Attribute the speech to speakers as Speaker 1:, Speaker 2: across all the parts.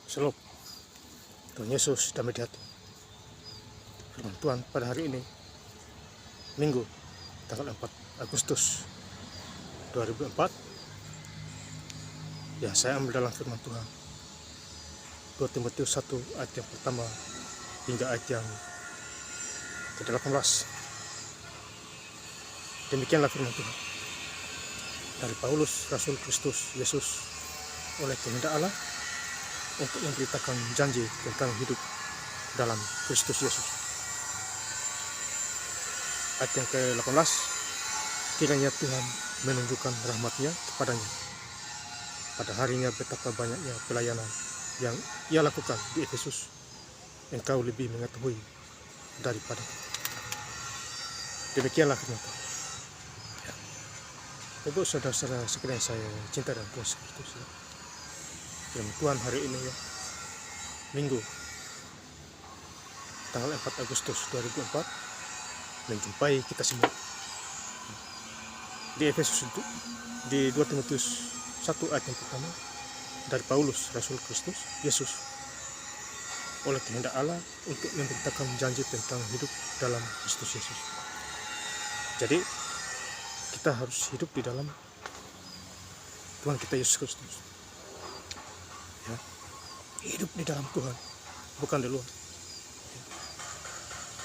Speaker 1: Shalom, Tuhan Yesus damai di hati. Firman Tuhan pada hari ini, Minggu, tanggal 4 Agustus 2004. Ya, saya ambil dalam firman Tuhan 2 Timotius 1 ayat yang pertama hingga ayat yang ke-18. Demikianlah firman Tuhan dari Paulus, Rasul Kristus Yesus, oleh kehendak Allah, untuk memberitakan janji tentang hidup dalam Kristus Yesus. Ayat yang ke-18, kiranya Tuhan menunjukkan rahmat-Nya kepadanya pada harinya, betapa banyaknya pelayanan yang Ia lakukan di Efesus, engkau lebih mengetahui daripada. Demikianlah firman Tuhan. Ibu saudara-saudara sekalian saya cinta dan kasih Kristus, ya. Firman Tuhan hari ini, ya, Minggu tanggal 4 Agustus 2004, menjumpai kita semua di Efesus itu, di 2 Timotius 1 ayat yang pertama dari Paulus, Rasul Kristus Yesus, oleh kehendak Allah, untuk memberitakan janji tentang hidup dalam Kristus Yesus. Jadi kita harus hidup di dalam Tuhan kita Yesus Kristus, ya. Hidup di dalam Tuhan, bukan di luar.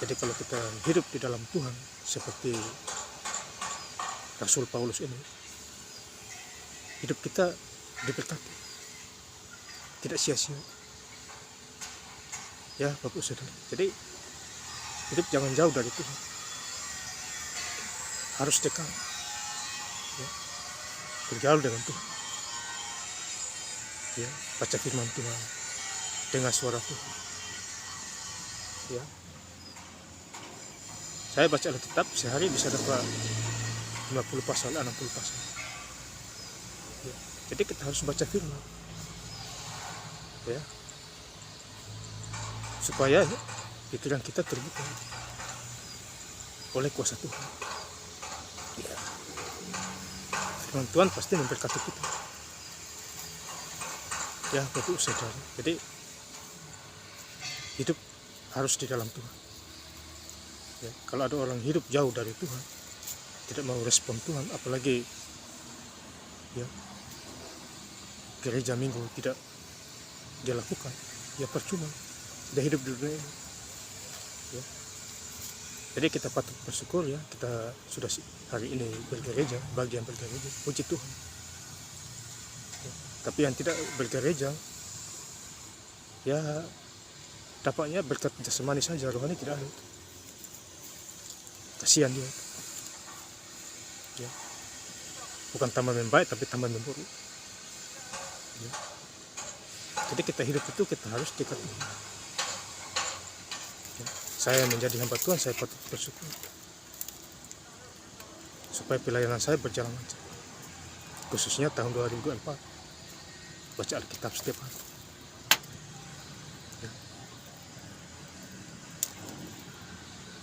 Speaker 1: Jadi kalau kita hidup di dalam Tuhan seperti Rasul Paulus ini, hidup kita diberkati, tidak sia-sia, ya Bapak Saudara. Jadi hidup jangan jauh dari Tuhan, harus dekat, ya. Bergaul dengan Tuhan, ya. Baca firman Tuhan, dengar suara Tuhan, ya. Saya baca Alkitab sehari bisa dapat 50 pasal, 60 pasal, ya. Jadi kita harus baca firman, ya, supaya pikiran kita terbuka oleh kuasa Tuhan, ya. Firman Tuhan pasti memberkati kita, ya Bapak Saudara. Jadi hidup harus di dalam Tuhan, ya. Kalau ada orang hidup jauh dari Tuhan, tidak mau respon Tuhan, apalagi, ya, gereja minggu tidak dia lakukan, ya percuma dia hidup di dunia ini, ya. Jadi kita patut bersyukur, ya, kita sudah hari ini bergereja, bagian bergereja, puji Tuhan, ya. Tapi yang tidak bergereja, ya dapatnya berkat jasmani saja, rohani tidak ada. Kasihan dia, ya. Bukan tambah membaik, tapi tambah memburuk, ya. Jadi kita hidup itu kita harus dekat, ya. Saya menjadi hamba Tuhan, saya patut bersyukur supaya pelayanan saya berjalan lancar, khususnya tahun 2024, baca Alkitab setiap hari, ya.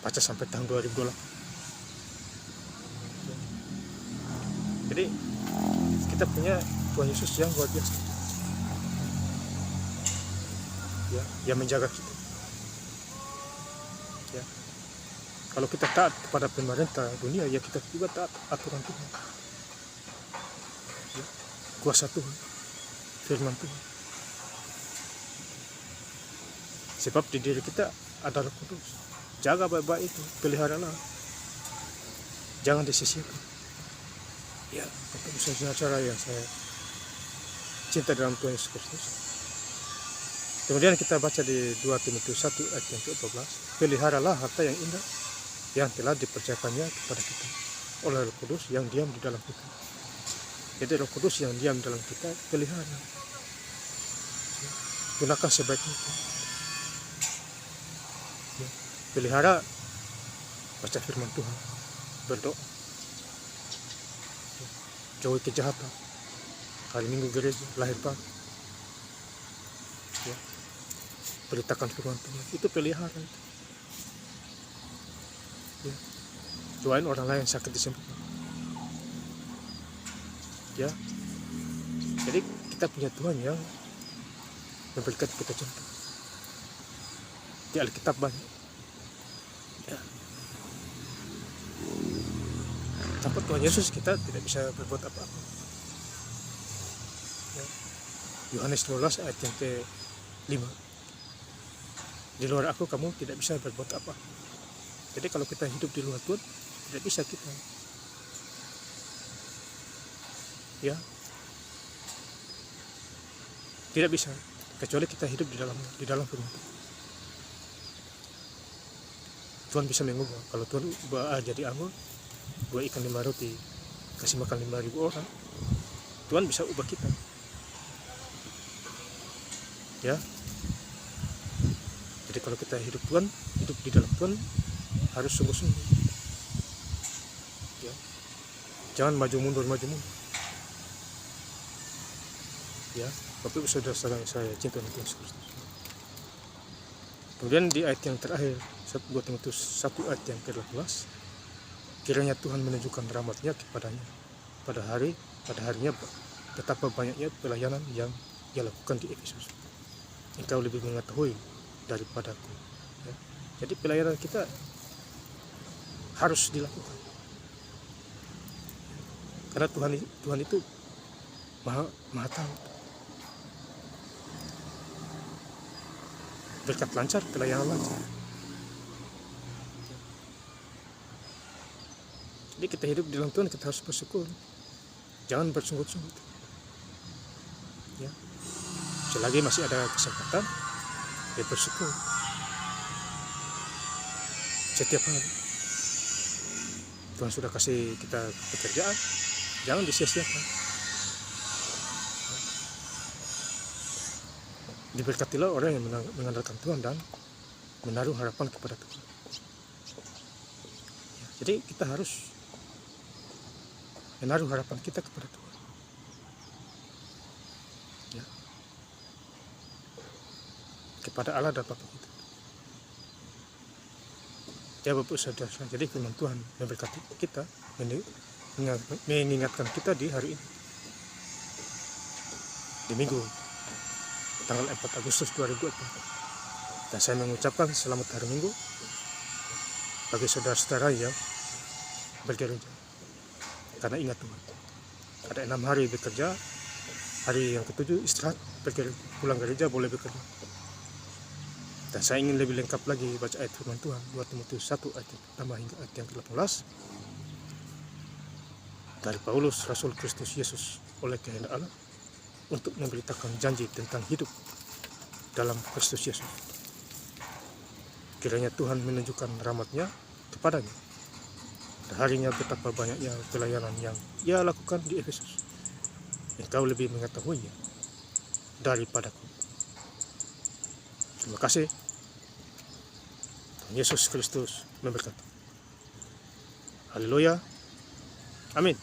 Speaker 1: Baca sampai tahun 2028, ya. Jadi kita punya Tuhan Yesus yang luar biasa, ya, yang menjaga kita, ya. Kalau kita taat kepada pemerintah dunia, ya kita juga taat aturan Tuhan, ya. Kuasa Tuhan, firman Tuhan. Sebab di diri kita ada Roh Kudus. Jaga baik-baik itu, peliharalah, jangan disisihkan, ya. Untuk saudara yang saya cinta dalam Tuhan Yesus Kristus. Kemudian kita baca di 2 Timotius 1 ayat yang ke-12, peliharalah harta yang indah yang telah dipercayakannya kepada kita oleh Roh Kudus yang diam di dalam kita. Jadi Roh Kudus yang diam di dalam kita, pelihara, ya. Gunakan sebaik mungkin, ya. Pelihara, baca firman Tuhan, berdoa, ya. Jauhi kejahatan, hari Minggu gereja, lahir baru, ya. Beritakan firman Tuhan, itu pelihara itu, ya. Doain orang lain sakit disembuhkan, ya. Jadi kita punya Tuhan yang memberikan kita contoh. Di Alkitab banyak. Ya. Tanpa Tuhan Yesus kita tidak bisa berbuat apa-apa. Ya. Yohanes 12 ayat yang ke-5. Di luar aku kamu tidak bisa berbuat apa. Jadi kalau kita hidup di luar Tuhan, tidak bisa kita. Ya. Tidak bisa, kecuali kita hidup di dalam firman. Tuhan bisa mengubah. Kalau Tuhan ubah jadi anggur, 2 ikan 5 roti, kasih makan 5.000 orang, Tuhan bisa ubah kita. Ya. Jadi kalau kita hidup di dalam Tuhan, harus sungguh-sungguh. Ya. Jangan maju mundur. Ya, Bapak Ibu Saudara saya cinta Tuhan Yesus Kristus. Kemudian di ayat yang terakhir, 2 Timotius 1 ayat yang ke-18, kiranya Tuhan menunjukkan rahmat-Nya kepadanya pada harinya betapa banyaknya pelayanan yang Ia lakukan di Efesus. Engkau lebih mengetahui daripadaku. Ya. Jadi pelayanan kita harus dilakukan. Karena Tuhan itu maha tahu. Berkat lancar, pelayanan lancar. Jadi kita hidup di dalam Tuhan, kita harus bersyukur. Jangan bersungut-sungut. Ya. Selagi masih ada kesempatan, ya bersyukur. Setiap hari. Tuhan sudah kasih kita pekerjaan, jangan disia-siakan. Diberkatilah orang yang mengandalkan Tuhan dan menaruh harapan kepada Tuhan. Ya, jadi kita harus menaruh harapan kita kepada Tuhan. Ya. Kepada Allah dan Bapa kita. Ya Bapak Saudara, jadi firman Tuhan memberkati kita, mengingatkan kita di hari ini. Di minggu tanggal 4 Agustus 2024. Dan saya mengucapkan selamat hari Minggu bagi saudara-saudara yang bergereja. Karena ingat Tuhan, ada 6 hari bekerja, hari yang ke-7 istirahat, pulang gereja boleh bekerja. Dan saya ingin lebih lengkap lagi baca ayat firman Tuhan, 2 Timotius 1 ayat yang pertama hingga ayat yang ke-18. Dari Paulus, Rasul Kristus Yesus oleh kehendak Allah, untuk memberitakan janji tentang hidup dalam Kristus Yesus. Kiranya Tuhan menunjukkan rahmat-Nya kepadanya. Dan harinya betapa banyaknya pelayanan yang Ia lakukan di Efesus. Engkau lebih mengetahuinya daripadaku. Terima kasih. Tuhan Yesus Kristus memberkati. Haleluya. Amin.